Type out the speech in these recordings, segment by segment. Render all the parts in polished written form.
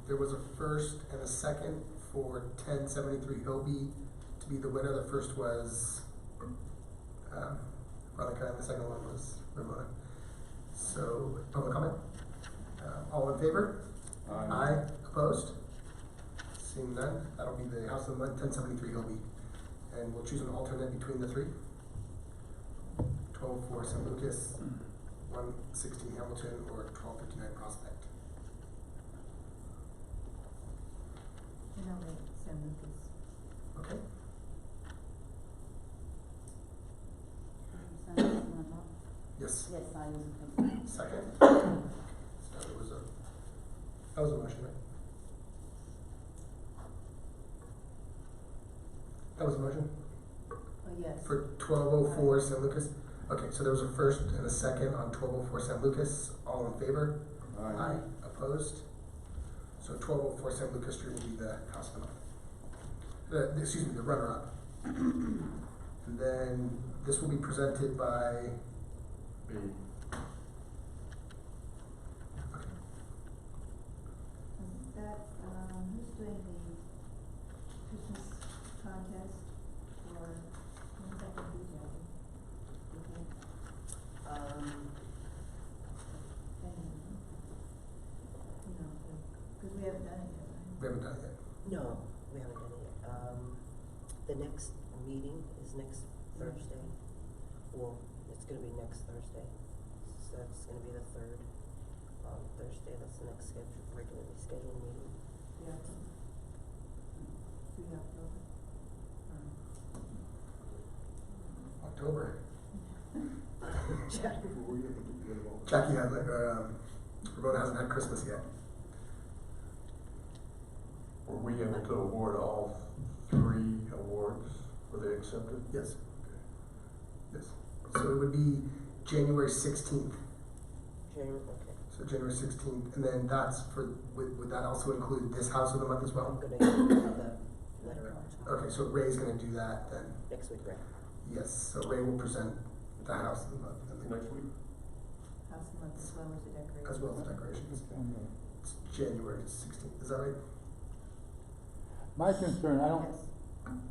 there was a first and a second for 1073 Hillby to be the winner. The first was Veronica, and the second one was Ramona. So, public comment? All in favor? Aye. Opposed? Seeing none, that'll be the House of the Month, 1073 Hillby. And we'll choose an alternate between the three. 12 for San Lucas, 116 Hamilton, or 1259 Prospect. And I'll make San Lucas. Okay. Yes. Yes, I was in favor. Second. So it was that was a motion, right? That was a motion? Oh, yes. For 1204 San Lucas? Okay, so there was a first and a second on 1204 San Lucas. All in favor? Aye. Opposed? So 1204 San Lucas Street will be the House of the Month. Excuse me, the runner-up. And then this will be presented by B. okay. Is that, who's doing the Christmas contest for, when's that gonna be, Jackie? You think? You know, cause we haven't done it yet, right? We haven't done it yet. No, we haven't done it yet. The next meeting is next Thursday. Well, it's gonna be next Thursday. So that's gonna be the third, Thursday, that's the next regularly scheduled meeting. Yeah. 3 October. October. Jackie has Ramona hasn't had Christmas yet. Were we able to award all 3 awards? Were they accepted? Yes. Yes. So it would be January 16th. January, okay. So January 16th, and then that's for, would that also include this House of the Month as I'm well? gonna have the letter out tomorrow. Okay, so Ray's gonna do that then. Next week, right? Yes, so Ray will present the House of the Month and then- Next week? House of Month as well as the decorations. as well as the decorations. It's January 16th, is that right? My concern, I don't, Yes.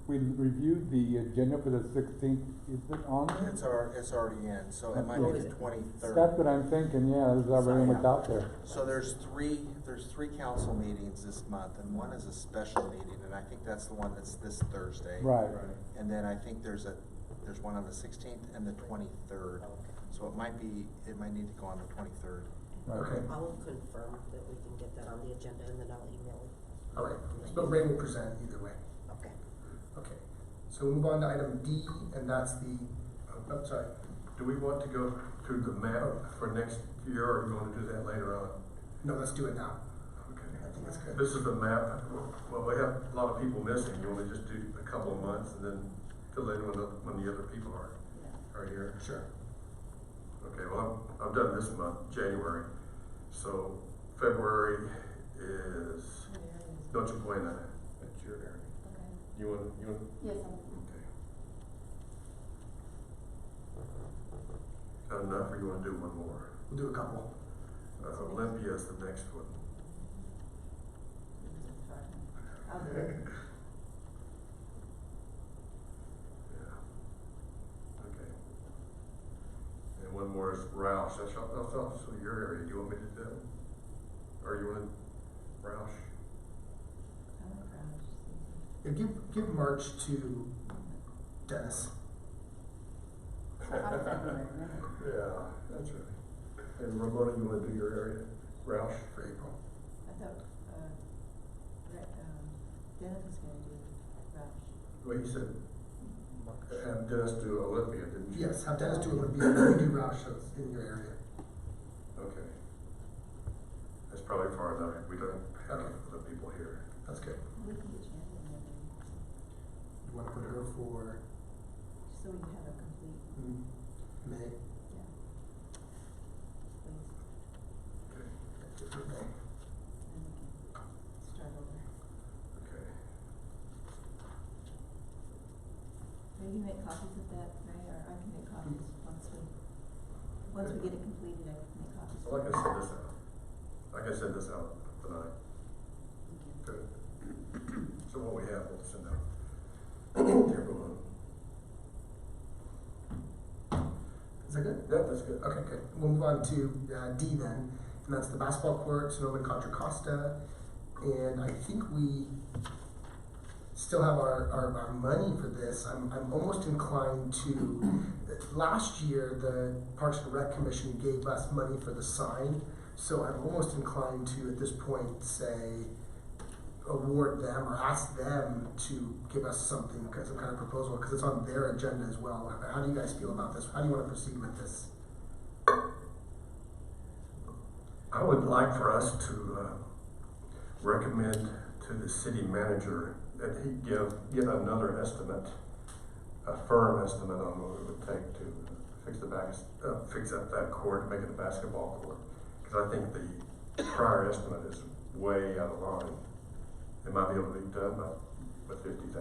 we reviewed the agenda for the 16th, is it on there? It's already in, so it might Oh, be is the it? 23rd. That's what I'm thinking, yeah, it was already what's out there. So there's three council meetings this month, and one is a special meeting, and I think that's the one that's this Thursday. Right. And then I think there's one on the 16th and the 23rd. Oh, okay. So it might need to go on the 23rd. Right. Okay. I will confirm that we can get that on the agenda and then I'll email it. All right, so Ray will present either way. Okay. Okay, so we'll move on to item D, and that's the, oh, sorry. Do we want to go through the map for next year, or do you want to do that later on? No, let's do it now. Okay. I think that's good. This is the map. Well, we have a lot of people missing. You want to just do a couple of months and then fill in when the other people are here? Sure. Okay, well, I've done this month, January. So February is Noche Buena. That's your area. Okay. You want? Yes, Okay. Is that enough, or you want to do one more? We'll do a couple. Olympia is the next one. I'll do it. Yeah. Okay. And one more is Roush. That's also your area. Do you want me to do that? Or you want Roush? I like Roush. Yeah, give March to Dennis. Yeah, that's right. And Ramona, you want to do your area? Roush? For April. I thought, Dennis was gonna do Roush. Well, you said, have Dennis do Olympia, didn't you? Yes, have Dennis do Olympia, and then we do Roush in your area. Okay. That's probably far enough. We don't have Okay. the people here. That's good. We can get Shannon there, You wanna put her for so we can have a complete, May? yeah. Okay. Please, Give her May. and we can start over. Okay. Maybe make copies of that, Ray, or I can make copies once we get it completed, I can make copies. Well, I can send this out. I can send this out tonight. that good? Yeah, that's good. Okay, good. We'll move on to D then, and that's the basketball court, Sonoma and Contra Costa. And I think we still have our money for this. I'm almost inclined to, last year, the Parks and Rec Commission gave us money for the sign, so I'm almost inclined to, at this point, say, award them or ask them to give us something, some kind of proposal, because it's on their agenda as well. How do you guys feel about this? How do you want to proceed with this? I would like for us to recommend to the city manager that he give another estimate, a firm estimate on what it would take to fix up that court, make it a basketball court. Because I think the prior estimate is way out of line. It might be able to be done with $50,000.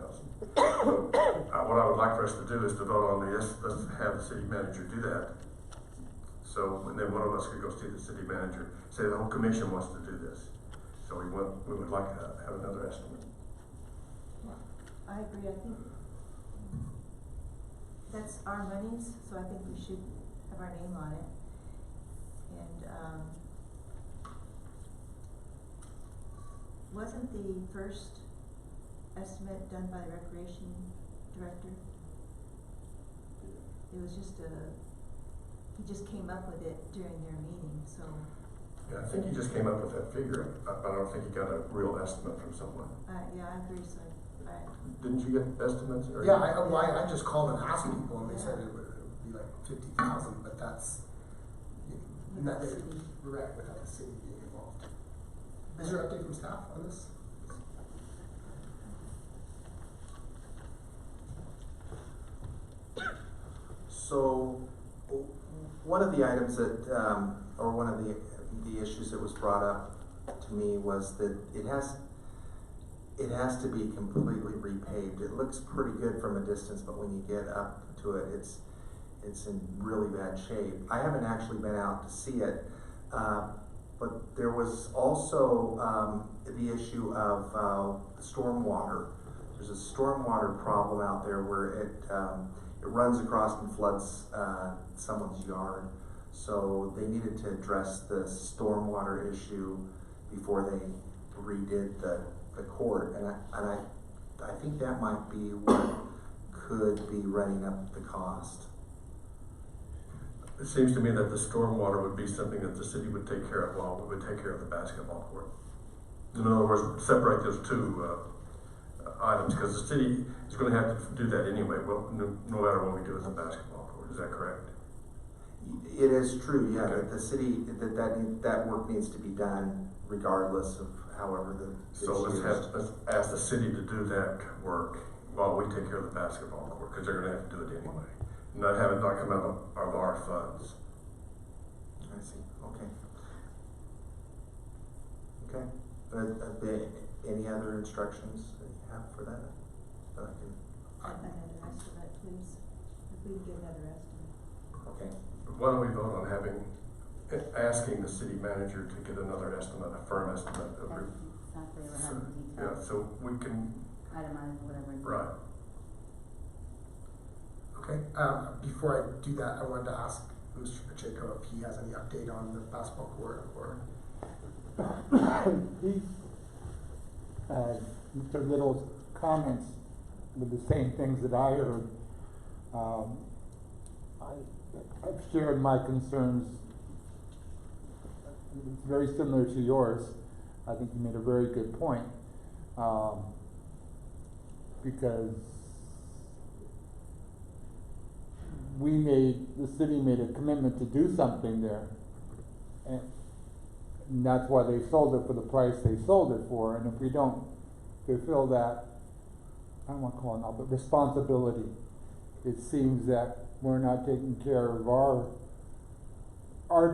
What I would like for us to do is to vote on this. Let's have the city manager do that. So, and then one of us could go see the city manager, say the whole commission wants to do this. So we would like to have another estimate. I agree, I think that's our monies, so I think we should have our name on it. And, wasn't the first estimate done by the recreation director? It was just he just came up with it during their meeting, so. Yeah, I think he just came up with that figure, but I don't think he got a real estimate from someone. Yeah, I agree, so Didn't you get estimates? Or Yeah, I just called and asked people, and they said it would be like 50,000, but that's not correct without the city being involved. Is there an update from staff on this? So, one of the items that, or one of the issues that was brought up to me was that it has to be completely repaved. It looks pretty good from a distance, but when you get up to it, it's in really bad shape. I haven't actually been out to see it, but there was also the issue of stormwater. There's a stormwater problem out there where it runs across and floods someone's yard. So they needed to address the stormwater issue before they redid the court, and I think that might be what could be running up the cost. It seems to me that the stormwater would be something that the city would take care of while we would take care of the basketball court. In other words, separate those two items, because the city is going to have to do that anyway, well, no matter what we do with the basketball court. Is that correct? It is true, yeah, Okay. that the city, that work needs to be done regardless of however So let's ask the city to do that work while we take care of the basketball court, because they're going to have to do it anyway. Not have it not come out of our funds. I see, okay. Okay, but any other instructions that you have for that? That I can, another estimate, please, if we can get another estimate. okay. Why don't we vote on asking the city manager to get another estimate, a firm estimate of That's exactly what happened, yeah, details, so we can, itemize whatever. right. Okay, before I do that, I wanted to ask Mr. Pacheco if he has any update on the basketball court or. Mr. Little's comments were the same things that I heard. I've shared my concerns. It's very similar to yours. I think you made a very good point. Because the city made a commitment to do something there. And that's why they sold it for the price they sold it for. And if we don't fulfill that, I don't want to call it now, but responsibility, it seems that we're not taking care of our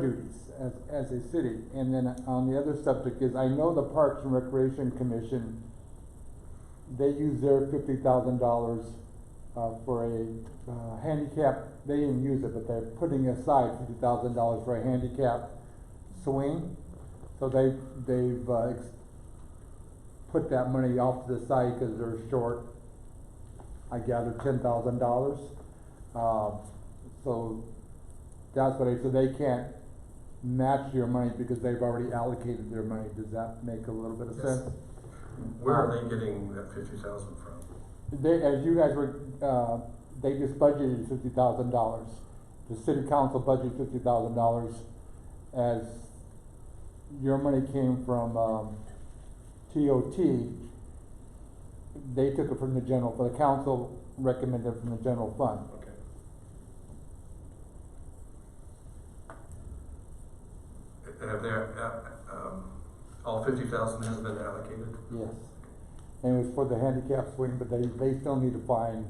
duties as a city. And then on the other subject is, I know the Parks and Recreation Commission, they use their $50,000 for a handicap. They didn't use it, but they're putting aside $50,000 for a handicap swing. So they've put that money off to the side because they're short, I gather, $10,000. So That's what so they can't match your money because they've already allocated their money. Does that make a little bit of Yes. sense? Where are they getting that 50,000 from? They, as you guys were, they just budgeted $50,000. The city council budgeted $50,000 as your money came from, TOT. They took it from the general, the council recommended from the general fund. Okay. Have there, all 50,000 has been allocated? Yes. And it was for the handicap swing, but they still need to find,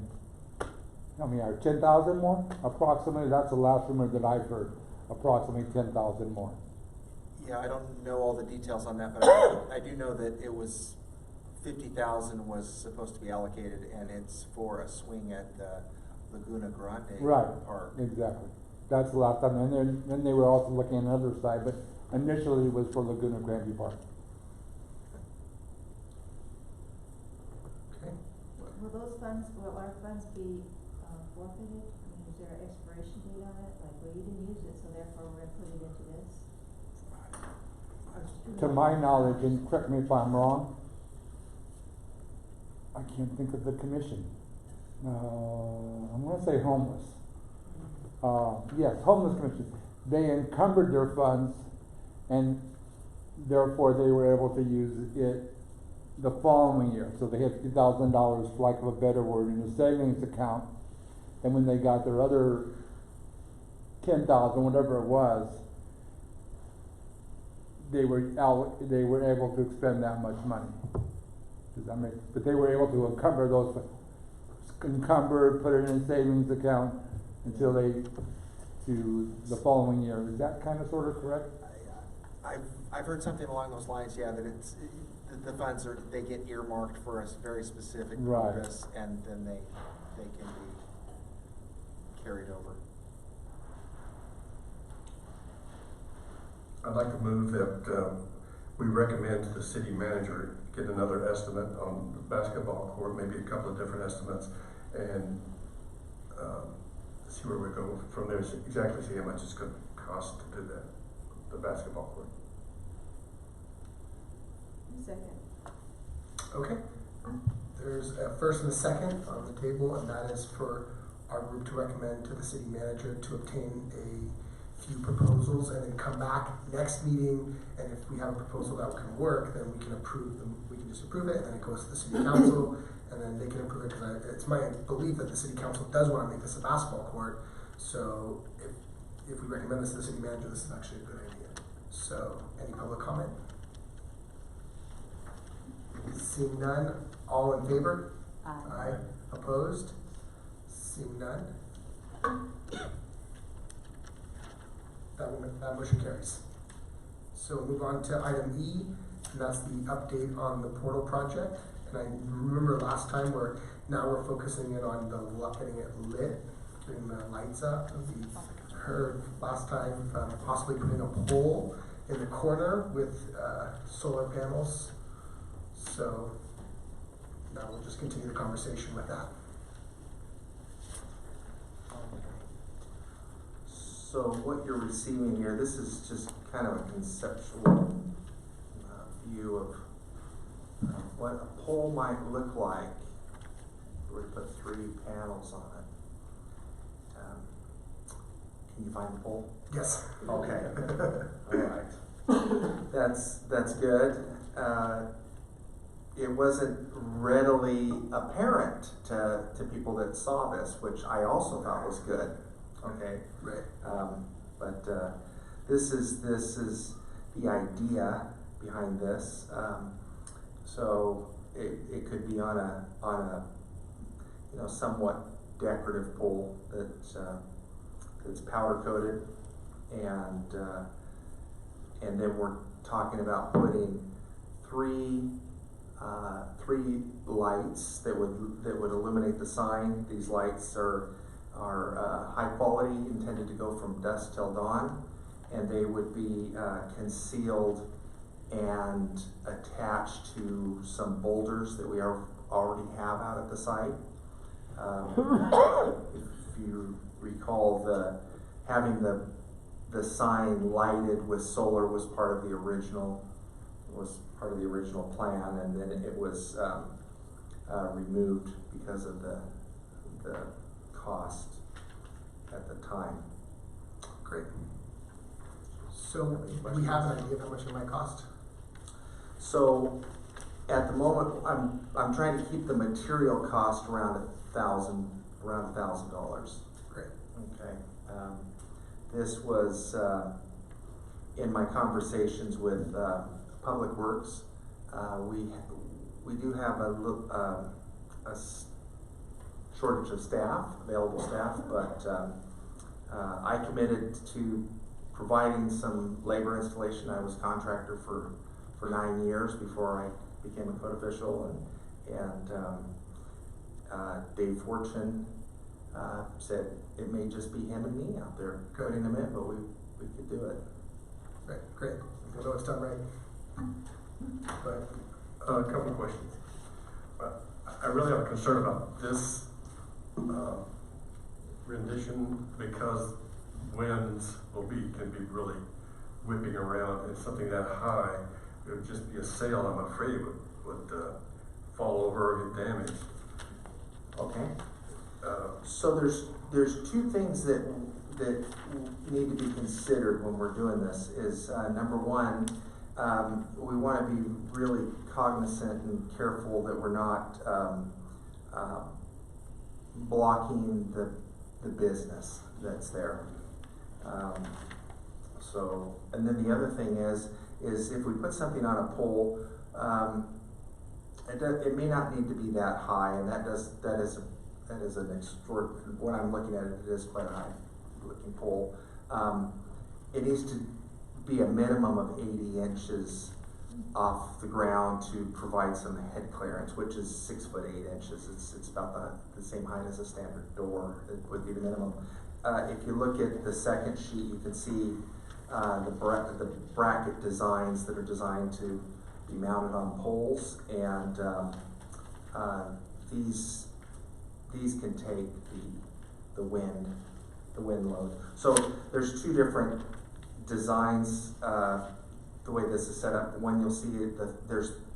I mean, 10,000 more? Approximately, that's the last rumor that I've heard, approximately 10,000 more. Yeah, I don't know all the details on that, but I do know that it was 50,000 was supposed to be allocated, and it's for a swing at the Laguna Grande Right, Park. exactly. That's the last time, and then they were also looking on the other side, but initially it was for Laguna Grande Park. Okay. Will those funds, will our funds be forfeited? I mean, is there an expiration date on it? Like, well, you didn't use it, so therefore we're gonna put it into this? To my knowledge, and correct me if I'm wrong, I can't think of the commission. I'm gonna say homeless. Yes, homeless commission. They encumbered their funds, and therefore they were able to use it the following year. So they had $2,000, for lack of a better word, in a savings account. And when they got their other 10,000, whatever it was, they were able to expend that much money. Does that make? But they were able to encumber those, put it in a savings account until to the following year. Is that kind of sort of correct? I've heard something along those lines, yeah, that the funds they get earmarked for a very specific Right. purpose, and then they can be carried over. I'd like to move that we recommend to the city manager get another estimate on the basketball court, maybe a couple of different estimates, and see where we go from there, exactly see how much it's going to cost to do that, the basketball court. Second. Okay. There's a first and a second on the table, and that is for our group to recommend to the city manager to obtain a few proposals and then come back next meeting, and if we have a proposal that can work, then we can approve them, we can just approve it, and then it goes to the city council, and then they can approve it, because it's my belief that the city council does want to make this a basketball court, so if we recommend this to the city manager, this is actually a good idea. So, any public comment? Seeing none, all in favor? Aye. Opposed? Seeing none? That motion carries. So we'll move on to item E, and that's the update on the portal project. And I remember last time now we're focusing in on getting it lit, getting the lights up. We heard last time possibly putting a pole in the corner with solar panels. So now we'll just continue the conversation with that. So what you're receiving here, this is just kind of a conceptual view of what a pole might look like. We put 3 panels on it. Can you find the pole? Yes. Okay. All right. That's good. It wasn't readily apparent to people that saw this, which I also thought was good. Okay. Right. But this is the idea behind this. So it could be on a somewhat decorative pole that's powder coated, and then we're talking about putting three lights that would illuminate the sign. These lights are high quality, intended to go from dusk till dawn, and they would be concealed and attached to some boulders that we already have out at the site. If you recall, the having the sign lighted with solar was part of the original plan, and then it was, removed because of the cost at the time. Great. So we have an idea of how much it might cost? So, at the moment, I'm trying to keep the material cost around $1,000. Great. Okay. This was, in my conversations with, Public Works, we do have shortage of staff, available staff, but, I committed to providing some labor installation. I was contractor for 9 years before I became a code official, and Dave Fortune said it may just be him and me out there putting them in, but we could do it. Right, great. I know it's done right. But A couple of questions. I really have a concern about this rendition because winds can be really whipping around, and something that high, it would just be a sail, I'm afraid would fall over or get damaged. Okay. So there's two things that need to be considered when we're doing this. Is number one, we want to be really cognizant and careful that we're not blocking the business that's there. And then the other thing is if we put something on a pole, it may not need to be that high, and that is an extraordinary. When I'm looking at it, it is quite a high looking pole. It needs to be a minimum of 80 inches off the ground to provide some head clearance, which is 6 foot 8 inches. It's about the same height as a standard door. It would be the minimum. If you look at the second sheet, you can see the bracket designs that are designed to be mounted on poles, and these can take the wind load. So there's two different designs. The way this is set up, one you'll see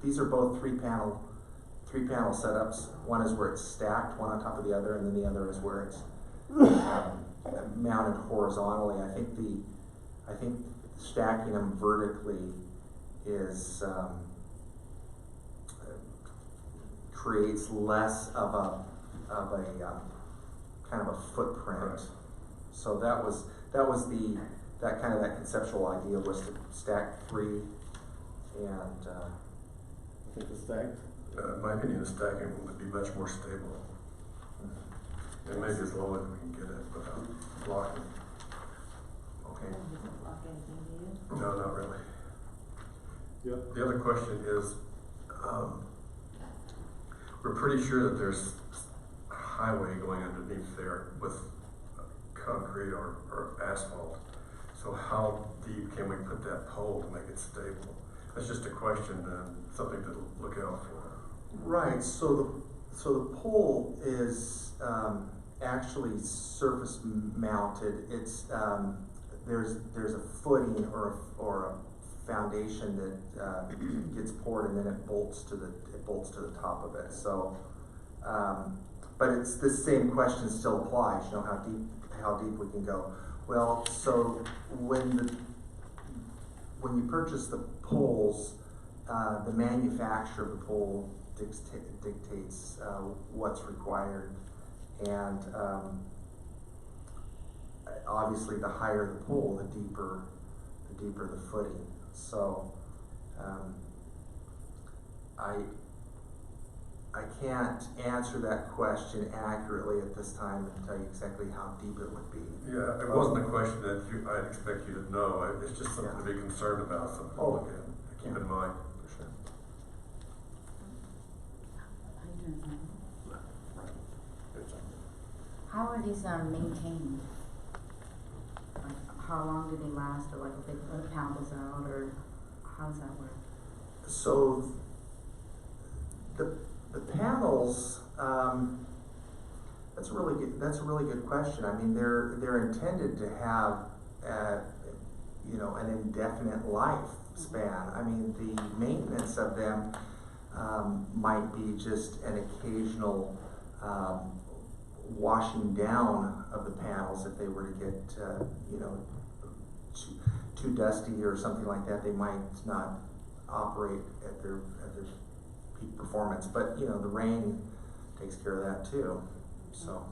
these are both three panel setups. One is where it's stacked, one on top of the other, and then the other is where it's mounted horizontally. I think stacking them vertically is creates less of a kind of a footprint. Right. So that conceptual idea was to stack three, and I think the stack. In my opinion, the stacking would be much more stable. And maybe as low as we can get it without blocking. okay. Doesn't block anything, do you? No, not really. Yep. The other question is, we're pretty sure that there's a highway going underneath there with concrete or asphalt. So how deep can we put that pole to make it stable? That's just a question, something to look out for. Right. So the pole is actually surface mounted. It's there's a footing or a foundation that gets poured, and then it bolts to the top of it. So, but it's the same question still applies. You know, how deep we can go. Well, so when you purchase the poles, the manufacturer of the pole dictates what's required, and obviously the higher the pole, the deeper the footing. So I can't answer that question accurately at this time and tell you exactly how deep it would be. Yeah, it wasn't a question that I'd expect you to know. It's just something to be concerned about, something to look at, to keep in mind. For sure. How you doing, Sam? How are these maintained? Like, how long do they last, or like if they put a panel goes out, or how does that work? So the panels, That's a really good question. I mean, they're intended to have, you know, an indefinite lifespan. I mean, the maintenance of them might be just an occasional washing down of the panels if they were to get, you know, too dusty or something like that. They might not operate at their peak performance. But you know, the rain takes care of that too. So.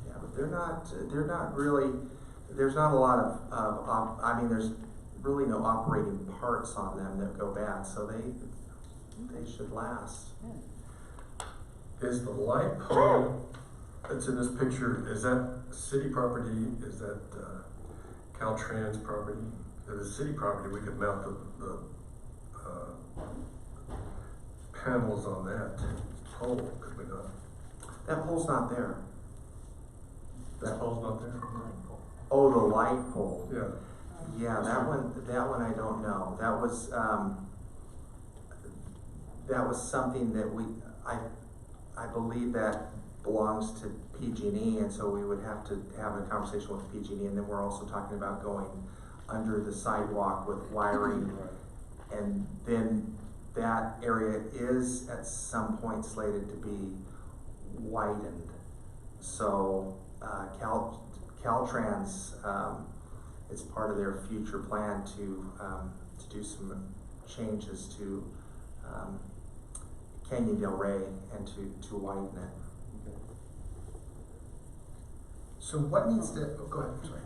Yeah, but they're not really, there's not a lot of I mean, there's really no operating parts on them that go bad, so they should last. Is the light pole that's in this picture, is that city property? Is that Caltrans property? If it's city property, we could mount the panels on that pole, could we not? That pole's not there. That pole's not there? Oh, the light pole. Yeah. Yeah, that one I don't know. That was something that I believe that belongs to PG&E, and so we would have to have a conversation with PG&E, and then we're also talking about going under the sidewalk with wiring, and then that area is at some point slated to be widened. So Caltrans, it's part of their future plan to do some changes to Canyon Del Rey and to widen it. So what needs to, oh, go ahead, I'm sorry.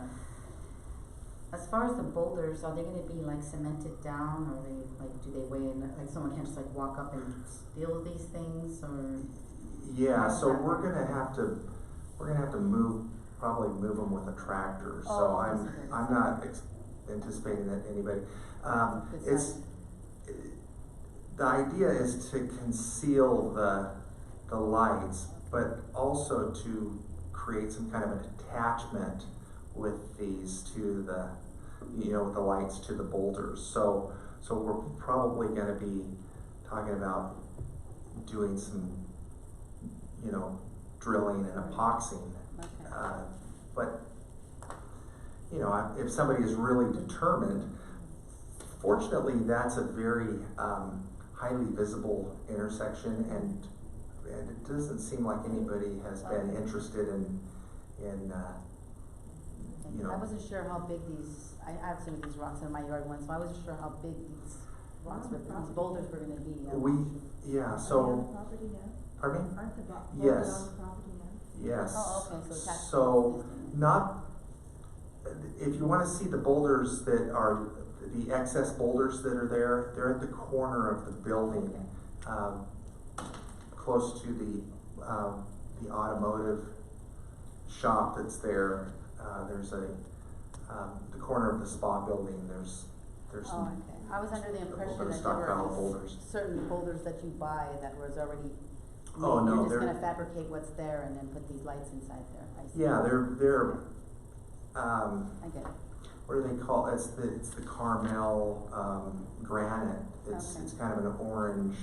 As far as the boulders, are they gonna be like cemented down, or they, like, do they weigh in, like someone can just like walk up and steal these things, or? Yeah, so we're gonna have to probably move them with a tractor. So Oh, I'm okay. not anticipating that anybody, it's, the idea is to conceal the lights, but also to create some kind of an attachment with these to the, you know, with the lights to the boulders. So we're probably gonna be talking about doing some, you know, drilling and epoxying. Okay. But, you know, if somebody is really determined, fortunately, that's a very highly visible intersection, and it doesn't seem like anybody has been interested in you know. I wasn't sure how big these, I have some of these rocks in my yard once, so I wasn't sure how big these rocks were, these boulders were gonna be. Yeah, Are they so, on the property now? pardon me? Aren't the boulders Yes. on the property now? Yes. Oh, okay, so attached to So, existing. not, if you wanna see the boulders that are, the excess boulders that are there, they're at the corner of the building, close to the automotive shop that's there. There's the corner of the spa building, there's Oh, some, okay. I was under the a little impression bit of that there stockpile were boulders. certain boulders that you buy that was already made. Oh, no, You're just they're- gonna fabricate what's there and then put these lights inside there. I see. Yeah, they're, I get it. what do they call, it's the Carmel, granite. It's Okay. kind of an orange,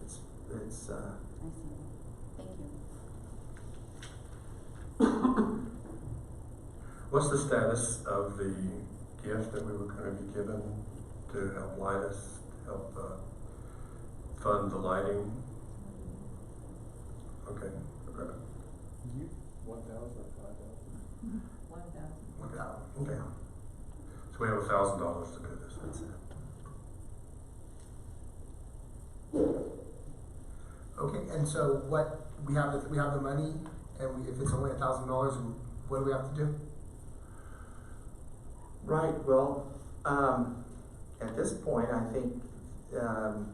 it's, I see. Thank you. What's the status of the gift that we were gonna be given to help light us, help fund the lighting? Okay. 1,000 or 5,000? 1,000. Okay. So we have $1,000 to do this, that's it. Okay, and so what, we have the money, and if it's only $1,000, what do we have to do? right, well, at this point, I think, the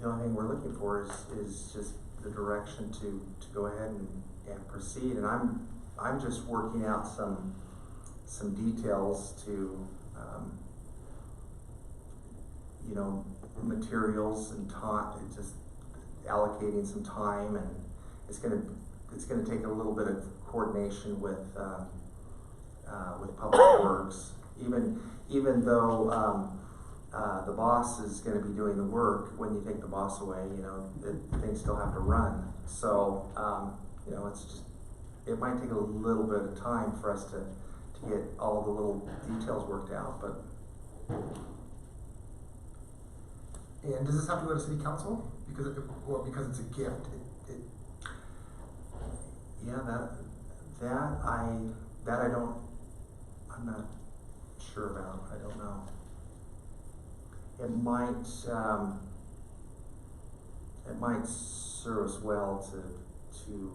only thing we're looking for is just the direction to go ahead and proceed, and I'm just working out some details to, you know, materials and time, just allocating some time, and it's gonna take a little bit of coordination with Public Works, even though, the boss is gonna be doing the work. When you take the boss away, you know, things still have to run. So, you know, it's just, it might take a little bit of time for us to get all the little details worked out, but And does this have to go to city council? Because because it's a gift, yeah, I'm not sure about, I don't know. It might serve us well to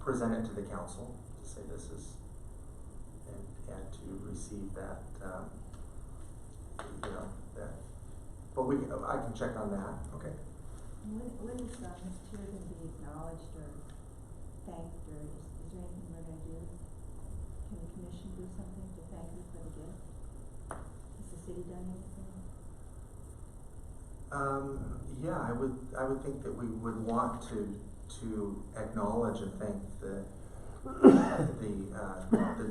present it to the council, to say this is, and to receive that, you know, that, but I can check on that. okay. When is Ms. Tier gonna be acknowledged or thanked, or is there anything we're gonna do? Can the commission do something to thank her for the gift? Has the city done anything? Yeah, I would think that we would want to acknowledge and thank the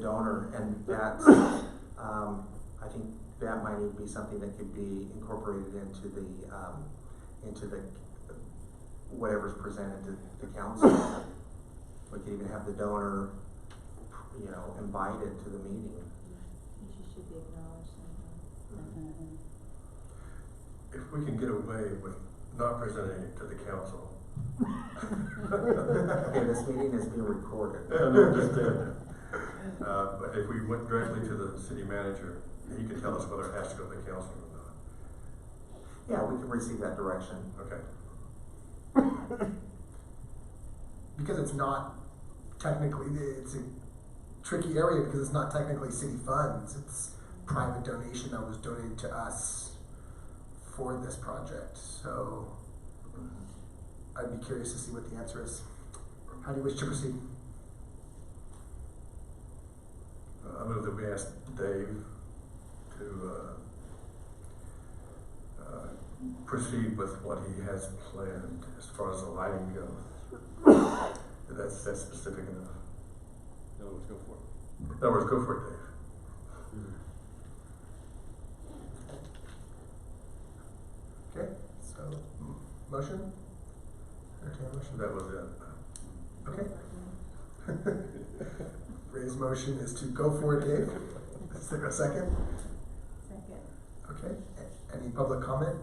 donor, and that, I think that might even be something that could be incorporated into the whatever's presented to the council. We could even have the donor, you know, invited to the meeting. She should be acknowledged somehow. If we can get away with not presenting it to the council. Okay, this meeting is being recorded. Yeah, no, understand that. But if we went directly to the city manager, he could tell us whether it has to go to the council or not. Yeah, we can receive that direction. Okay. Because it's not technically, it's a tricky area because it's not technically city funds. It's private donation that was donated to us for this project. So I'd be curious to see what the answer is. How do you wish to proceed? I move that we ask Dave to proceed with what he has planned as far as the lighting goes. That's specific enough. No, let's go for it. In other words, go for it, Dave. Okay, so motion? Entertain a motion? That was it. Okay. Ray's motion is to go for it, Dave. Is there a second? Second. Okay, any public comment?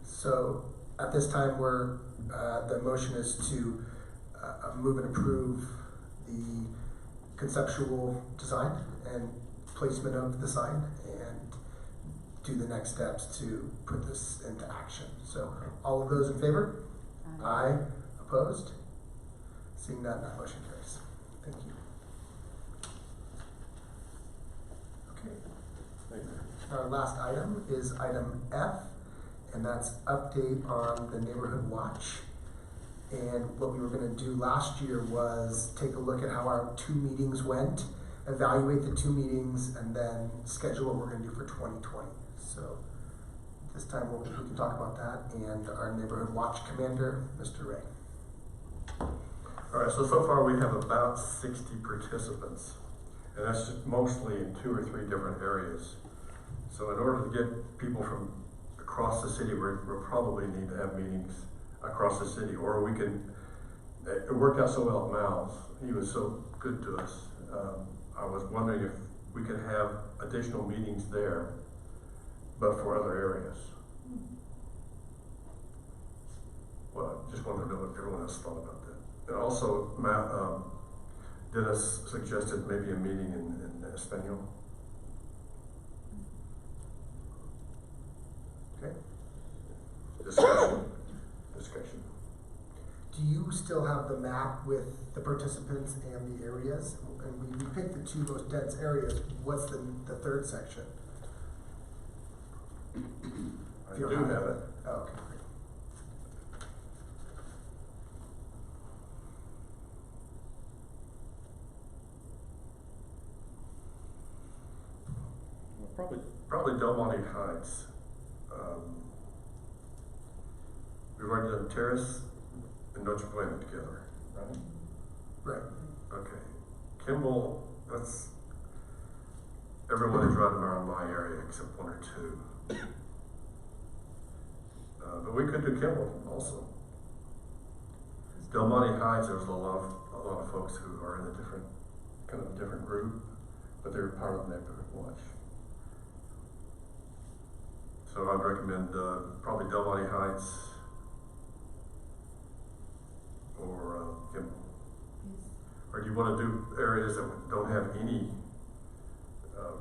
So at this time, the motion is to move and approve the conceptual design and placement of the sign and do the next steps to put this into action. So all of those in favor? Aye. Opposed? Seeing none, that motion carries. Thank you. Okay. Thank you. Our last item is item F, and that's update on the neighborhood watch. And what we were gonna do last year was take a look at how our 2 meetings went, evaluate the 2 meetings, and then schedule what we're gonna do for 2020. So this time we can talk about that, and our neighborhood watch commander, Mr. Ray. All right, so far we have about 60 participants, and that's mostly in 2 or 3 different areas. So in order to get people from across the city, we'll probably need to have meetings across the city, or we can, it worked out so well at Mal's, he was so good to us. I was wondering if we could have additional meetings there, but for other areas. Well, just wanted to know what everyone else thought about that. And also, Dennis suggested maybe a meeting in Espanol. Okay. Discussion. Do you still have the map with the participants and the areas? And we picked the 2 most dense areas. What's the 3rd section? I If you do don't have it. Oh, okay, great. Well, Probably Del Monte Heights. We've already done Terrace and Noche Buena together, right? Right. Okay. Kimball, everyone is right around my area except one or two. But we could do Kimball also. Del Monte Heights, there's a lot of folks who are in a different group, but they're part of Neighborhood Watch. So I'd recommend, probably Del Monte Heights or, Kimball. Or do you wanna do areas that don't have any,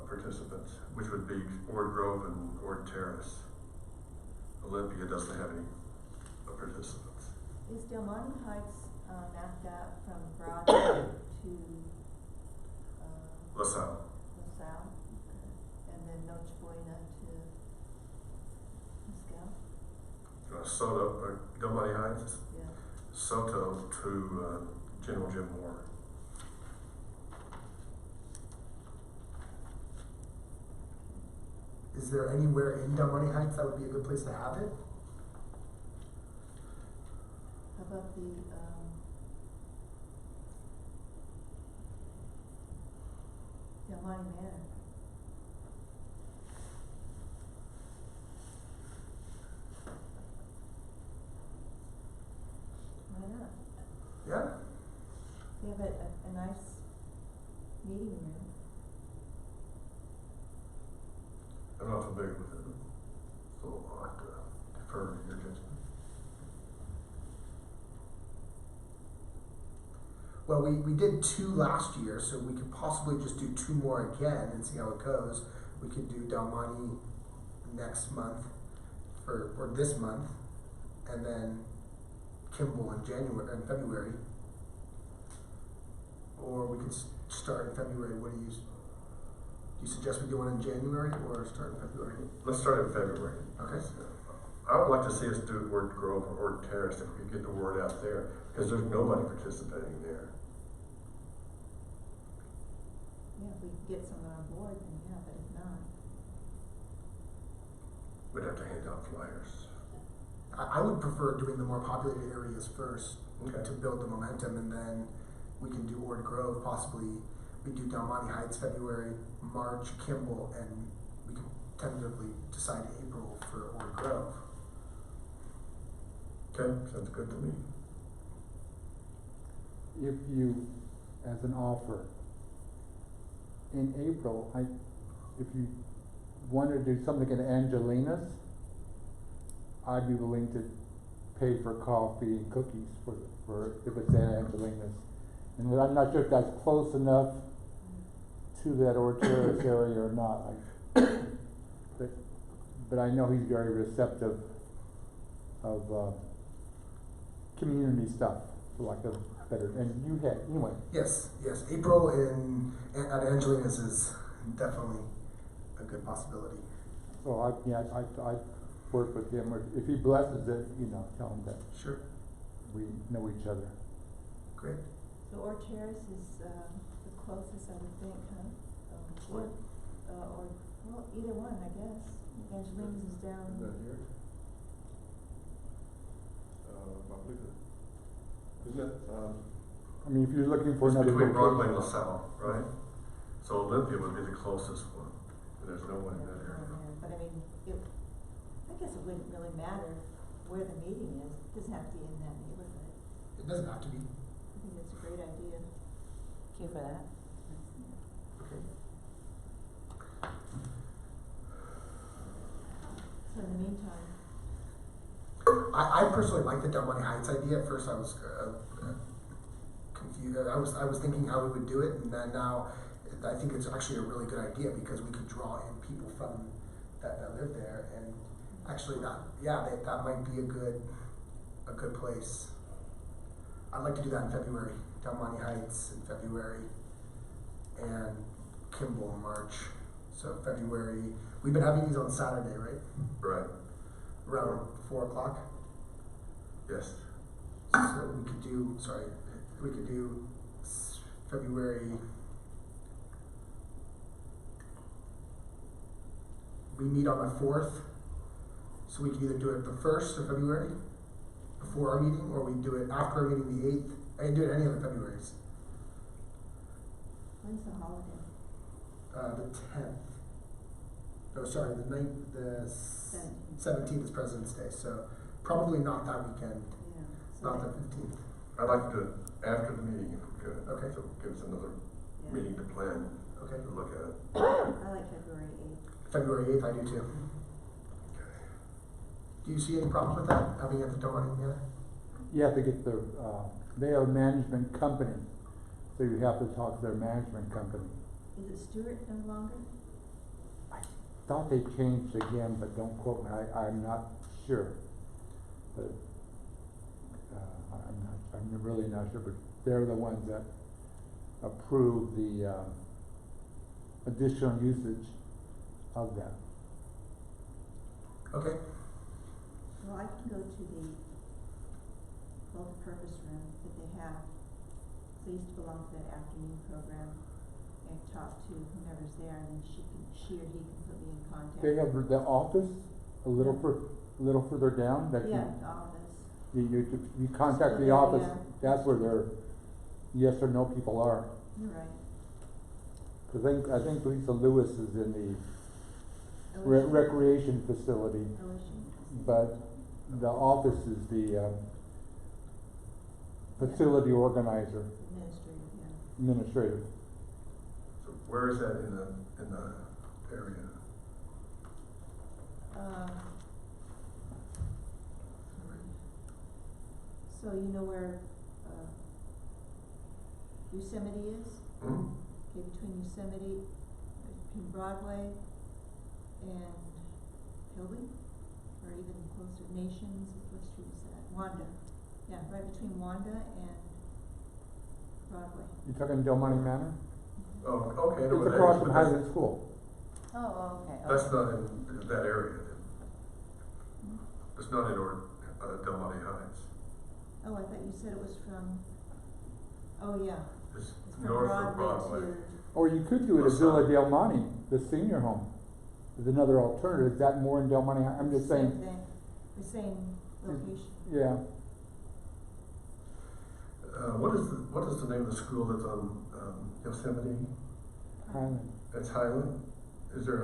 participants, which would be Ord Grove and Ord Terrace? Olympia doesn't have any participants. Is Del Monte Heights, mapped out from Broadway to, LaSalle. LaSalle? Okay. And then Noche Buena to Mescal? Soto, Del Monte Heights, Yeah. Soto to, General Jim Moore. Is there anywhere in Del Monte Heights that would be a good place to have it? How about the, Del Monte Manor? Why not? Yeah? They have a nice meeting room. I'm not familiar with it, so I'll have to defer to your judgment. Well, we did 2 last year, so we could possibly just do 2 more again and see how it goes. We could do Del Monte next month, or this month, and then Kimball in February. Or we could start in February. What do you suggest we do one in January or start in February? Let's start in February. Okay. I would like to see us do Ord Grove or Ord Terrace if we could get the word out there, because there's nobody participating there. Yeah, if we could get someone on board, then yeah, but if not. We'd have to hand out flyers. I would prefer doing the more populated areas first Okay. to build the momentum, and then we can do Ord Grove, possibly. We do Del Monte Heights February, March, Kimball, and we can tentatively decide April for Ord Grove. Okay, sounds good to me. If you, as an offer, in April, if you want to do something at Angelina's, I'd be willing to pay for coffee and cookies for if it's at Angelina's. And I'm not sure if that's close enough to that Ord Terrace area or not. But I know he's very receptive of community stuff, for lack of better. And you had anyway. Yes, April at Angelina's is definitely a good possibility. So I work with him, or if he blesses it, tell him that Sure, we know each other. great. So Ord Terrace is, the closest, I would think, huh? What? Or, well, either one, I guess. Angelina's is down. Is that here? I believe it. Isn't it, I mean, if you're looking for It's another between Broadway and location. LaSalle, right? So Olympia would be the closest one, and there's no one in that area. But I mean, I guess it wouldn't really matter where the meeting is. It doesn't have to be in that neighborhood. It doesn't have to be. I think it's a great idea. Thank you for that. Okay. So in the meantime, I personally like the Del Monte Heights idea. At first I was confused. I was thinking how we would do it, and then now I think it's actually a really good idea because we could draw in people from that live there, and actually that might be a good place. I'd like to do that in February. Del Monte Heights in February, and Kimball in March. So February, we've been having these on Saturday, right? Right, Around 4 o'clock. yes. So we could do February. We meet on the 4th, so we could either do it the 1st of February, before our meeting, or we do it after our meeting the 8th. I can do it any of the Februaries. when's the holiday? The 10th. No, sorry, the Seventeenth. 17th is President's Day, so probably not that weekend, Yeah. So not the that- 15th. I'd like to do it after the meeting if we could. Okay. So give us another yeah. meeting to plan, Okay. to look at it. I like February 8th. February 8th, I do too. Do you see any problem with that, having it at the Del Monte Manor? You have to get the, they are a management company, so you have to talk to their management company. Is it Stewart no longer? I thought they changed again, but don't quote me, I'm not sure. But, I'm really not sure, but they're the ones that approve the, additional usage of that. Okay, Well, I can go to the multi-purpose room that they have. So I used to belong to that afternoon program and talk to whomever's there, and then she or he can put me in contact. They have the office a little further down that Yeah, all of us. you contact the Yeah, office, yeah. that's where their yes or no people are. You're right. Cause I think Lisa Lewis is in the OSU. recreation facility, OSU. but the office is the, facility organizer, Administrative, yeah. administrative. So where is that in the area? So you know where, Yosemite is? Hmm? Okay, between Yosemite, between Broadway and Hilby, or even closer, Nations, what street is that? Wanda. Yeah, right between Wanda and Broadway. You talking Del Monte Manor? Oh, okay. I know It's where that across is, from but that's- Highland School. Oh, okay. That's not in that area then. It's not in Del Monte Heights. Oh, I thought you said it was from, oh, yeah. It's It's from north of Broadway Broadway. Or you could do it at West Villa side. Del Monte, the senior home. Is another alternative. Is that more in Del Monte? I'm just Same saying, thing, the same location. yeah. What is the name of the school that's on Yosemite? Highland. It's Highland. Is there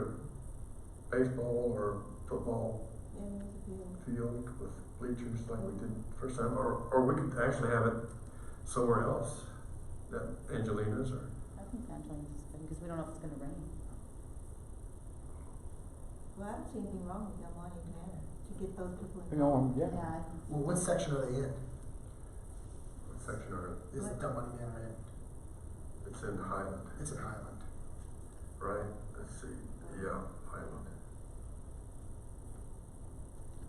a baseball or football And there's a field. field with bleachers like we did first time, or we could actually have it somewhere else, that Angelina's or, I think Angelina's is good, because we don't know if it's gonna rain. Well, I don't see anything wrong with Del Monte Manor, to get those people You know, involved. yeah. I think well, what section are they in? what section are, Is the Del Monte Manor in? it's in Highland, It's in Highland. right? Let's see, yeah, Highland.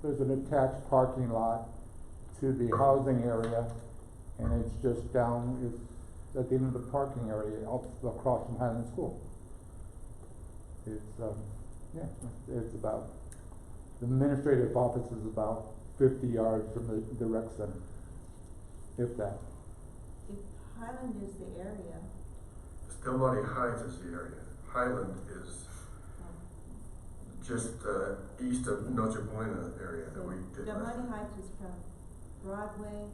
There's an attached parking lot to the housing area, and it's just down, it's at the end of the parking area, up across from Highland School. It's, yeah, it's about, the administrative office is about 50 yards from the rec center, if that. If Highland is the area, Del Monte Heights is the area. Highland is just east of Noche Buena area that we did Del last. Monte Heights is from Broadway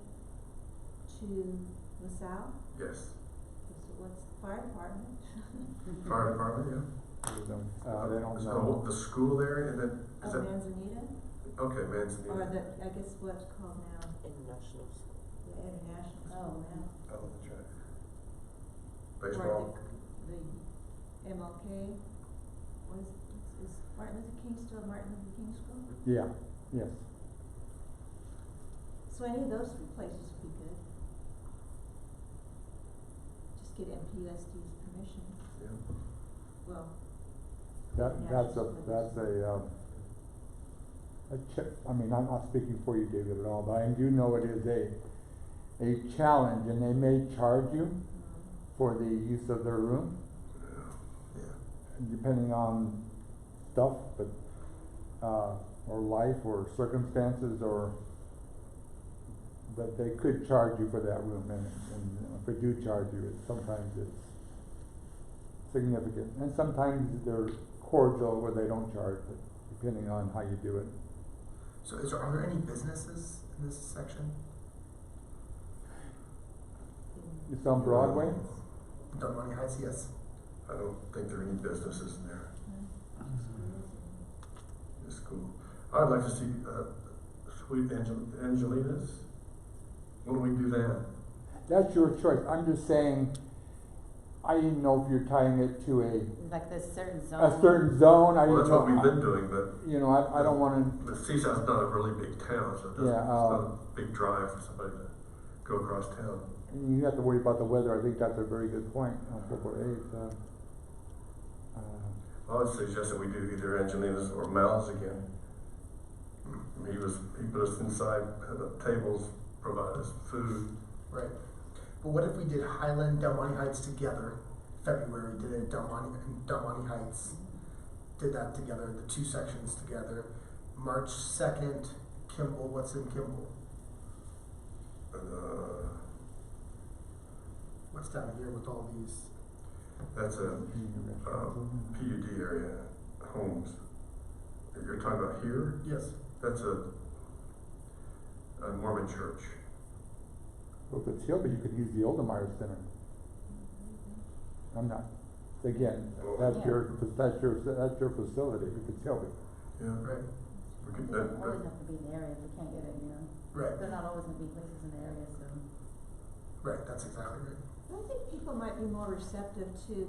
to LaSalle. Yes, So what's the fire department? fire department, yeah. They don't The know. school- The school there, and then, Oh, is that, Manzanita, okay, or Manzanita. the, I guess what's called now, International school. the International Oh, School now. Oh, that's right. Or Baseball, the MLK, what is Martin Luther King still Martin Luther King School? Yeah, yes. So any of those three places would be good. Just get MPUSD's permission, yeah. well, That's a check, I mean, I'm not speaking for you, David, at all, but I do know it is a challenge, and they may charge you for the use of their room, Yeah. depending on stuff, but, or life, or circumstances, but they could charge you for that room, and if they do charge you, sometimes it's significant, and sometimes they're cordial where they don't charge, but depending on how you do it. So are there any businesses in this section? It's on Broadway? Del Monte Heights, yes. I don't think there are any businesses in there. cool. I'd like to see, Sweet Angelina's. When do we do that? That's your choice. I'm just saying, I didn't know if you're tying it to Like this certain zone. a certain zone. I Well, didn't that's what we've know. been doing, but You know, I don't wanna, the Seasouth's not a really big town, so it doesn't, Yeah, it's not a big drive for somebody to go across town. you have to worry about the weather. I think that's a very good point on February 8th. I would suggest that we do either Angelina's or Mal's again. He put us inside, tables, provided us food. Right. But what if we did Highland, Del Monte Heights together, February, did it Del Monte Heights, did that together, the two sections together. March 2nd, Kimball, what's in Kimball? What's down here with all these? That's a PUD area, homes. You're talking about here? Yes. That's a Mormon church. Well, if it's Hilby, you could use the Oldemeyer Center. I'm not, again, that's your facility, if it's Hilby. Yeah. Right. We could, It doesn't always have to be in the area if we can't get it, you know. Right. There's not always gonna be places in the area, so. Right, that's exactly right. I think people might be more receptive to a,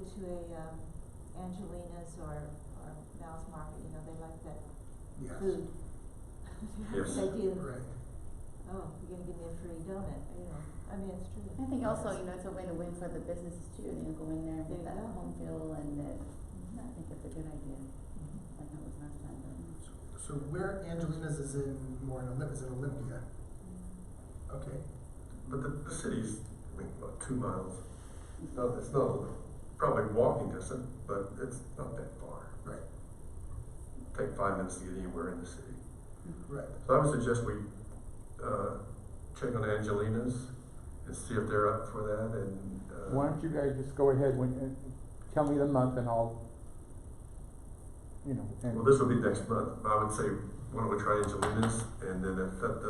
Angelina's or Mal's Market, you know, they like that Yes. food. Yes. They do, Right. oh, you're gonna give me a free donut, you know, I mean, it's true. I think also, you know, it's a way to win for the businesses too, you know, go in there and There get you that go. home feel and I think it's a good idea. Like that was last time, So where Angelina's is in is in Olympia. Okay. but the city's, I mean, about 2 miles. It's not probably walking distance, but it's not that far. Right. Take 5 minutes to get anywhere in the city. Right. So I would suggest we, check on Angelina's and see if they're up for that and, Why don't you guys just go ahead tell me the month and I'll, you know, and. well, this will be next month. I would say, why don't we try Angelina's, and then if that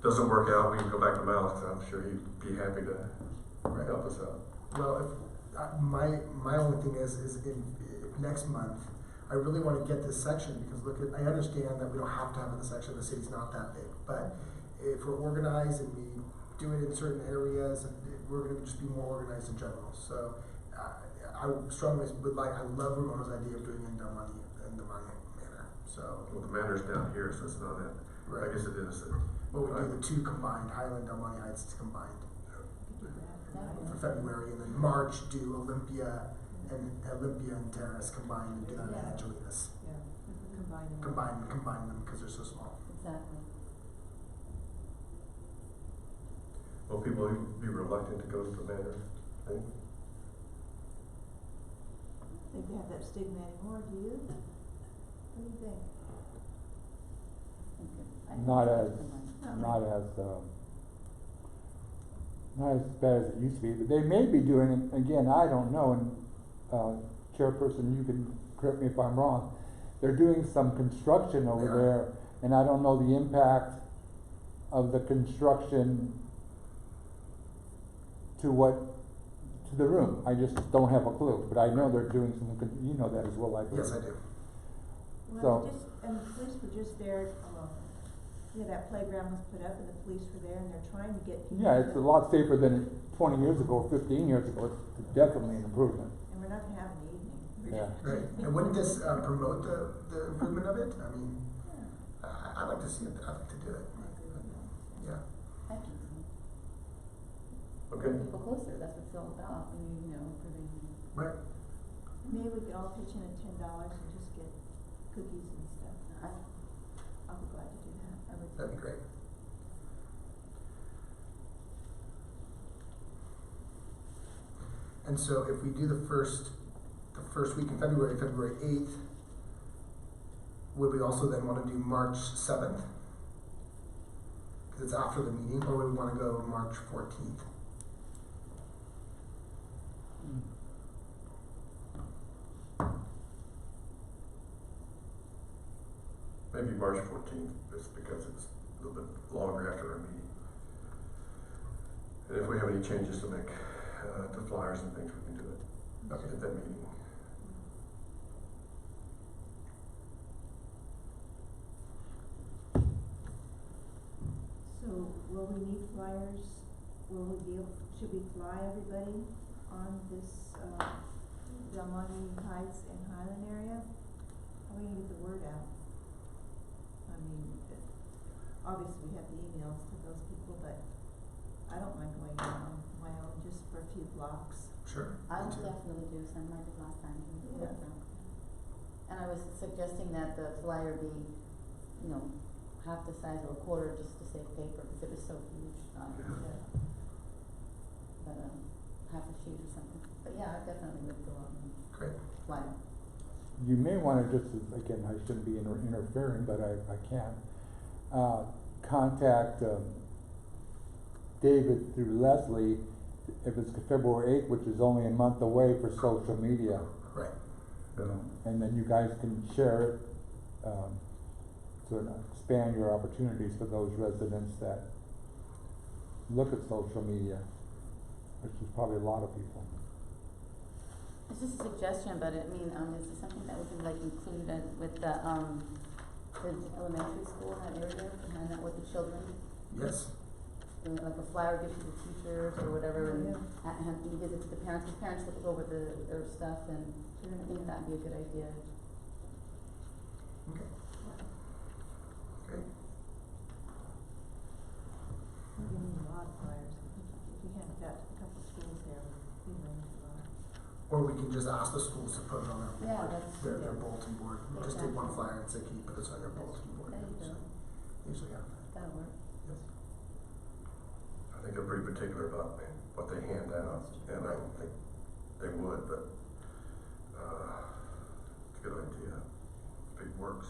doesn't work out, we can go back to Mal's, 'cause I'm sure he'd be happy to help us out. Well, if, my only thing is in next month, I really want to get this section because I understand that we don't have to have the section. The city's not that big, but if we're organized and we do it in certain areas, we're going to just be more organized in general. So I strongly would like. I love Ramona's idea of doing it in Del Monte Manor. So Well, the manor's down here, so it's not that, Right. I guess it is. but we do the two combined, Highland, Del Monte Heights combined for February, and then March do Olympia and Terrace combined and do that in Yeah. Angelina's. Yeah, combine them. Combine them because they're so small. Exactly. Well, people would be reluctant to go to the manor, I think. I don't think they have that stigma anymore, do you? What do you think? Not as bad as it used to be, but they may be doing it, again, I don't know, and, Chairperson, you can correct me if I'm wrong, they're doing some construction over They are. there, and I don't know the impact of the construction to the room, I just don't have a clue, but I know they're doing some, you know that as well, I Yes, I do. Well, So- and the police were just there, that playground was put up and the police were there and they're trying to get people. Yeah, it's a lot safer than 20 years ago, or 15 years ago, it's definitely an improvement, And we're not gonna have an evening. yeah. Right. And wouldn't this promote the improvement of it? I mean, I'd like to see it. I'd like to do it. Yeah. I think so. Okay. Bring people closer, that's what it's all about, you know, improving. Right. Maybe we could all pitch in at $10 and just get cookies and stuff. I'll be glad to do that. I would. That'd be great. And so if we do the first week in February, February 8th, would we also then want to do March 7th? Because it's after the meeting, or would we want to go March 14th? Maybe March 14th, just because it's a little bit longer after our meeting. And if we have any changes to make, to flyers and things, we can do it Okay. at that meeting. will we need flyers? Should we fly everybody on this, Del Monte Heights and Highland area? How are we gonna get the word out? I mean, obviously we have the emails to those people, but I don't mind going out on my own just for a few blocks. Sure. I me would too. definitely do some like I did last time. Yeah. And I was suggesting that the flyer be, you know, half the size or a quarter just to save paper, because it was so huge. But, half a sheet or something. But yeah, I definitely would go out and Great. fly. You may wanna just, again, I shouldn't be interfering, but I can, contact, David through Leslie, if it's February 8th, which is only a month away, for social media. Right. You know, and then you guys can share it, to expand your opportunities for those residents that look at social media, which is probably a lot of people. It's just a suggestion, but I mean, is it something that we can like include with the elementary school in that area, and hand out with the children? Yes. Like a flyer gift to the teachers or whatever, and you give it to the parents, the parents look over their stuff, and I think that'd be a good idea. Okay. Great. We need a lot of flyers. If we hand that to a couple schools there, we really need a lot. Or we can just ask the schools to put it on their board, Yeah, that's- their yeah. bulletin board. We'll just take one Exactly. flyer and say, can you put this on your bulletin board? There you So, go. usually have that. That'll work. Yes. I think they're pretty particular about what they hand out, and I don't think they would, but, it's a good idea. Big works.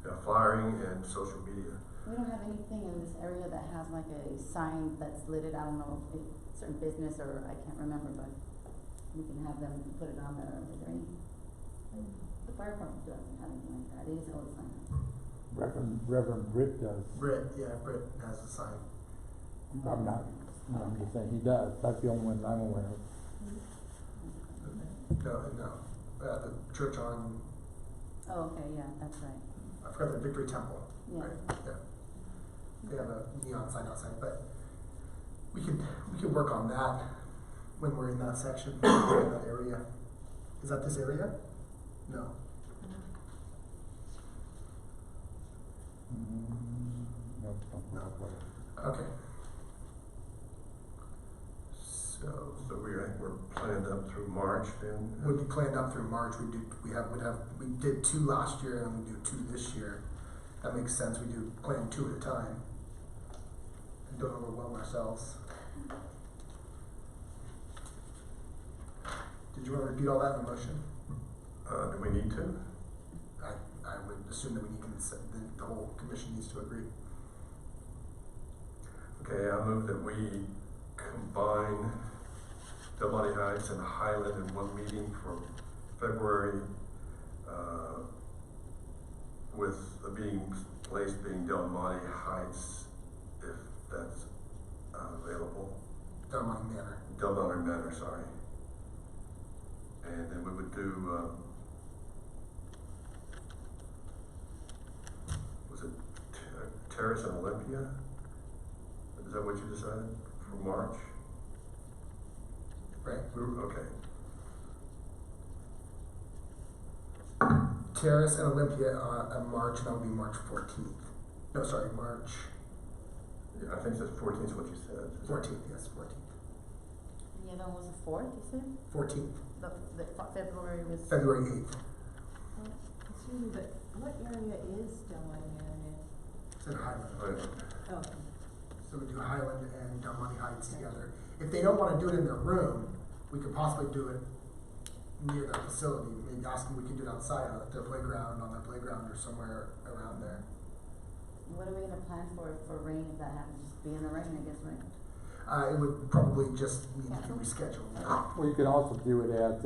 Yeah, flyering and social media. We don't have anything in this area that has like a sign that's lit, I don't know if it's a certain business or I can't remember, but we can have them put it on there. Is there any? The fire department doesn't have anything like that, it is all the sign. Reverend Britt does. Britt has a sign. I'm not, I'm just saying he does, that's the only one I'm aware of. No, the church on, Oh, okay, yeah, that's right. I forgot the Victory Temple. Yeah. Right, yeah. They have a neon sign outside, but we can work on that when we're in that section, in that area. Is that this area? No. Nope, don't know what. Okay. So we're planned up through March then? Would be planned up through March. We did 2 last year and we do 2 this year. That makes sense. We do plan 2 at a time. And don't overwhelm ourselves. Did you want to repeat all that in the motion? Do we need to? I would assume that we need consent, the whole commission needs to agree. Okay, I move that we combine Del Monte Heights and Highland in one meeting for February, with the place being Del Monte Heights, if that's available. Del Monte Manor. Del Monte Manor, sorry. And then we would do, was it Terrace and Olympia? Is that what you decided for March? Right. Okay. Terrace and Olympia March, and that would be March 14th. No, sorry, March Yeah, I think that's 14th is what you said. 14th, yes, 14th. And the other one was the 4th, you said? 14th, February was. February 8th. Excuse me, but what area is Del Monte Manor It's in Highland. Right. in? Oh, So we do Highland and Del Monte Heights together. If they don't want to do it in their room, we could possibly do it near their facility. Maybe ask them, we can do it outside at their playground, on their playground or somewhere around there. What are we gonna plan for rain if that happens? Just be in the rain, I guess, right? It would probably just need to be rescheduled. Well, you can also do it at,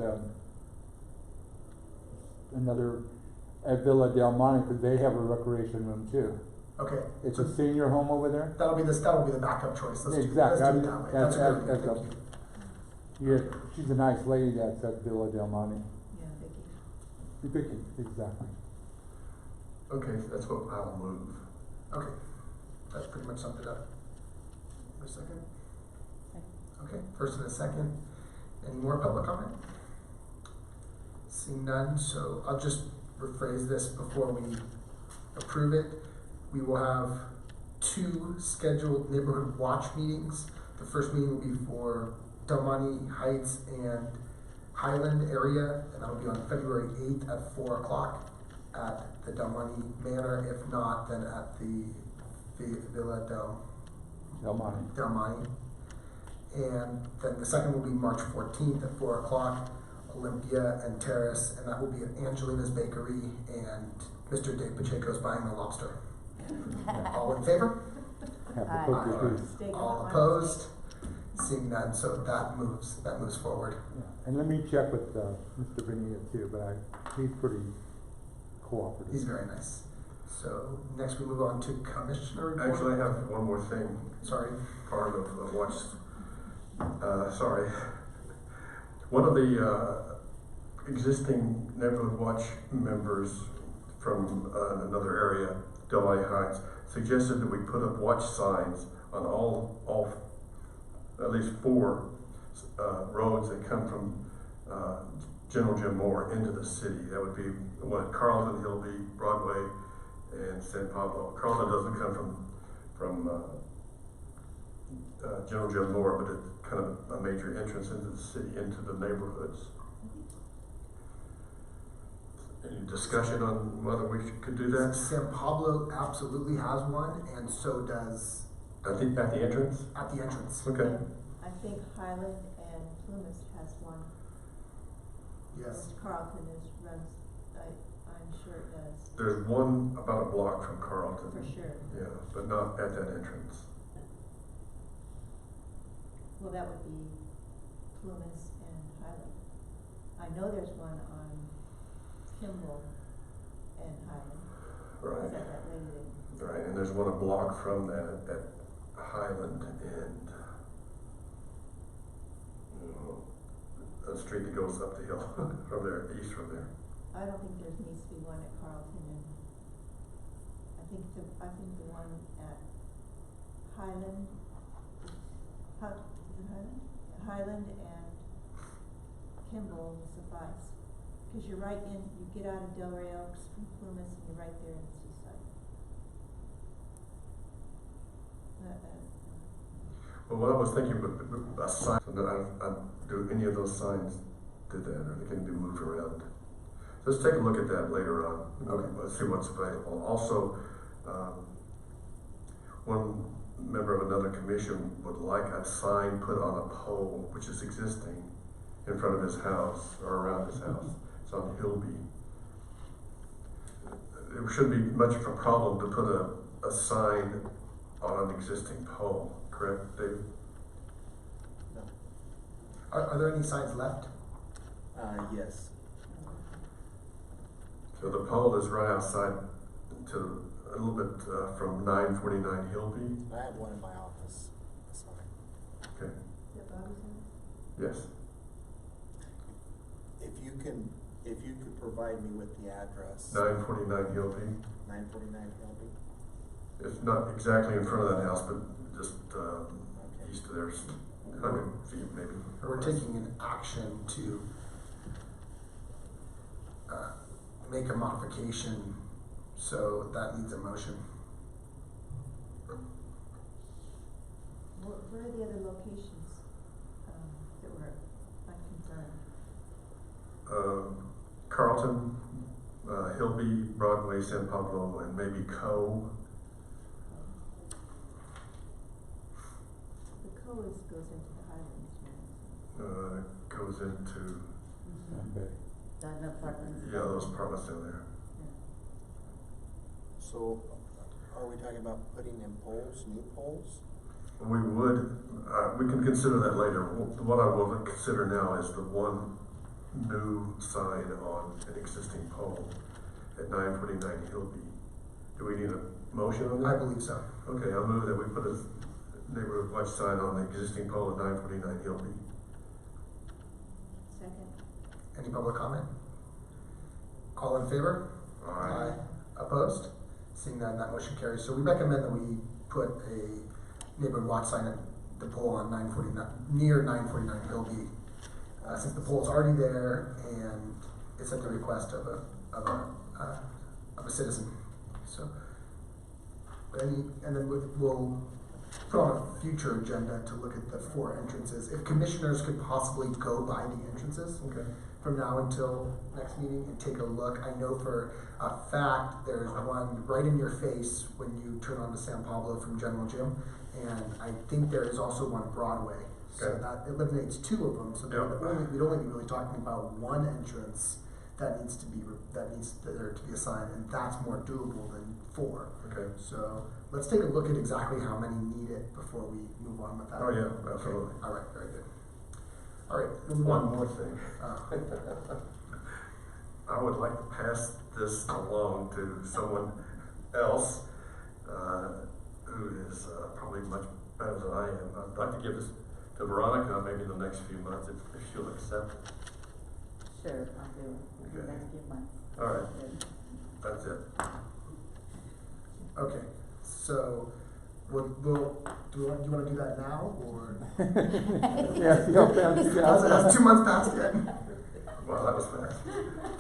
at Villa Del Monte, because they have a recreation room too. Okay. It's so a senior home over there? that'll be the backup choice. Let's do it Exactly. that way. That's a good idea, That's thank you. Yeah, she's a nice lady that's at Villa Del Monte. yeah, Vicky. Vicky, exactly. Okay, that's what I'll move. Okay. that pretty much summed it up. A second? Second. Okay, first and a second. Any more public comment? Seeing none, so I'll just rephrase this before we approve it. We will have 2 scheduled neighborhood watch meetings. The first meeting will be for Del Monte Heights and Highland area, and that'll be on February 8th at 4 o'clock at the Del Monte Manor. If not, then at the Villa Del Monte. Del Monte. And then the second will be March 14th at 4 o'clock, Olympia and Terrace, and that will be at Angelina's Bakery, and Mr. Dave Pacheco's buying the lobster. All in favor? Have Aye. to put your Aye. food. Steak on All Wednesday. opposed? Seeing none, so that moves forward. Yeah. And let me check with Mr. Bonilla too, but he's pretty cooperative. He's very nice. So next we move on to Commissioner report. Actually, I have one more thing, Sorry. part of what's, sorry. One of the existing Neighborhood Watch members from another area, Del Monte Heights, suggested that we put up watch signs on all at least 4 roads that come from General Jim Moore into the city. That would be one at Carlton, Hillby, Broadway, and San Pablo. Carlton doesn't come from General Jim Moore, but it's kind of a major entrance into the city, into the neighborhoods. Any discussion on whether we could do that? San Pablo absolutely has one, and so does I think at the entrance? at the entrance. Okay. I think Highland and Plymouth has one. Yes. Carlton runs, I'm sure it does, There's one about a block from Carlton. for sure. Yeah, but not at that entrance. Well, that would be Plymouth and Highland. I know there's one on Kimball and Highland. Right. Is that lady that? Right, and there's one a block from that at Highland and a street that goes up the hill from there, east from there. I don't think there needs to be one at Carlton and, I think the one at Highland, is it Highland? Highland and Kimball suffice. Cause you're right in, you get out of Delray Oaks from Plymouth and you're right there in the seaside. Well, what I was thinking, a sign, that I'd do any of those signs did that, or they can be moved around. Let's take a look at that later on. Okay. Let's see what's available. Also, one member of another commission would like a sign put on a pole, which is existing, in front of his house, or around his house. It's on Hillby. It shouldn't be much of a problem to put a sign on an existing pole, correct, David? No. Are there any signs left? Yes. So the pole is right outside to a little bit from 949 Hillby. I have one in my office, sorry. Okay, Is that Bobby's house? yes. If you could provide me with the address. 949 Hillby. 949 Hillby. It's not exactly in front of that house, but just Okay. east of there, 100 feet maybe. We're taking an action to make a modification, so that needs a motion. Where are the other locations, that were unconfirmed? Carlton, Hillby, Broadway, San Pablo, and maybe Co. The goes into the Highlands, right? Goes into, Okay. The apartments. yeah, those apartments down there. So, are we talking about putting in poles, new poles? We would, we can consider that later. What I will consider now is the one new sign on an existing pole at 949 Hillby. Do we need a motion on that? I believe so. Okay, I'll move that we put a neighborhood watch sign on the existing pole at 949 Hillby. Second. Any public comment? All in favor? Opposed? Seeing none, that motion carries. So we recommend that we put a neighborhood watch sign at the pole on 949, near 949 Hillby. Since the pole's already there and it's at the request of a citizen, so. And then we'll put on a future agenda to look at the 4 entrances. If commissioners could possibly go by the entrances from now until next meeting and take a look. I know for a fact there's one right in your face when you turn onto San Pablo from General Gym, and I think there is also one Broadway. So Okay. that eliminates 2 of them. So we'd only be really talking about one entrance that needs there to be a sign, and that's more doable than 4. Okay. So let's take a look at exactly how many need it before we move on with that. Oh, yeah, Okay. absolutely. All right, very good. All right, we'll move One on. more thing. I would like to pass this along to someone else, who is probably much better than I am. I'd like to give this to Veronica maybe in the next few months if she'll accept it. Sure, I'll do it. Okay. Next few months. All right, Good. that's it. Okay, so do you want to do that now, or? Yeah, Has 2 months passed yet? Well, that was fast.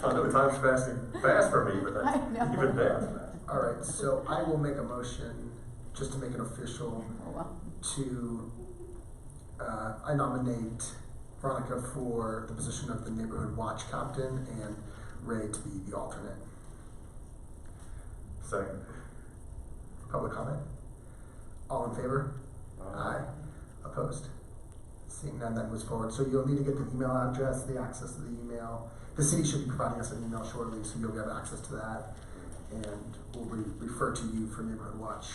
Time's passing fast for me, but I that's know. even that. All right, so I will make a motion, just to make it official, Oh, well. to, I nominate Veronica for the position of the neighborhood watch captain and Ray to be the alternate. Second. Public comment? All in favor? Aye. Opposed? Seeing none, that moves forward. So you'll need to get the email address, the access to the email. The city should be providing us an email shortly, so you'll have access to that. And we'll refer to you for neighborhood watch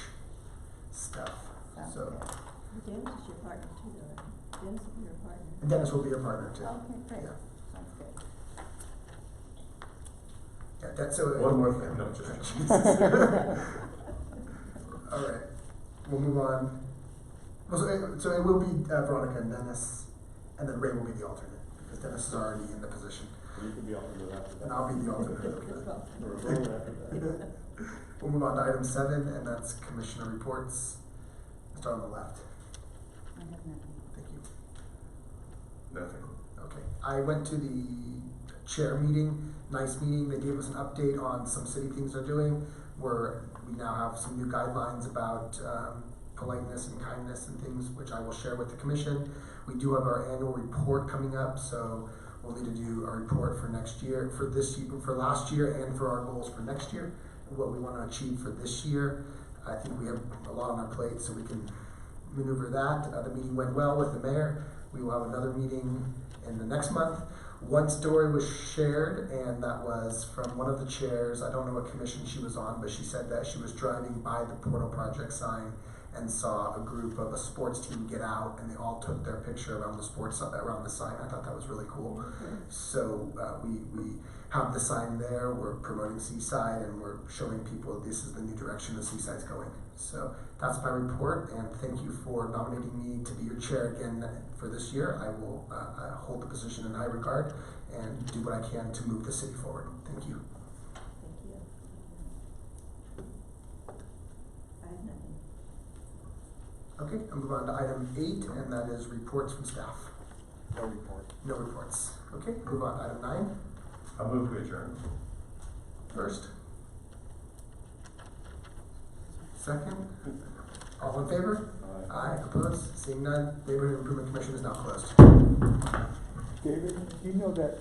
stuff. Sounds So, good. Dennis is your partner too, though. Dennis will be your partner. and Dennis will be your partner too. Okay, great. Yeah. Sounds good. Yeah, that's so. One more thing, no, just. All right, we'll move on. Well, so it will be Veronica and Dennis, and then Ray will be the alternate, because Dennis is already in the position. You can be alternate after that. And I'll be the alternate. Or a vote after that. We'll move on to item 7, and that's commissioner reports. Start on the left. I have nothing. Thank you. Nothing. Okay, I went to the chair meeting, nice meeting. They gave us an update on some city things they're doing, where we now have some new guidelines about politeness and kindness and things, which I will share with the commission. We do have our annual report coming up, so we'll need to do a report for next year, for this year, for last year, and for our goals for next year, and what we want to achieve for this year. I think we have a lot on our plate, so we can maneuver that. The meeting went well with the mayor. We will have another meeting in the next month. One story was shared, and that was from one of the chairs. I don't know what commission she was on, but she said that she was driving by the Portal Project sign and saw a group of a sports team get out, and they all took their picture around the sign. I thought that was really cool. So we have the sign there. We're promoting Seaside, and we're showing people this is the new direction the Seaside's going. So that's my report, and thank you for nominating me to be your chair again for this year. I will hold the position in high regard and do what I can to move the city forward. Thank you. Thank you. I have nothing. Okay, I'll move on to item 8, and that is reports from staff. No report. No reports. Okay, move on to item 9. I move to adjourn. First. Second. All in favor? Aye. Aye. Opposed? Seeing none, Neighborhood Improvement Commission is now closed. David, you know that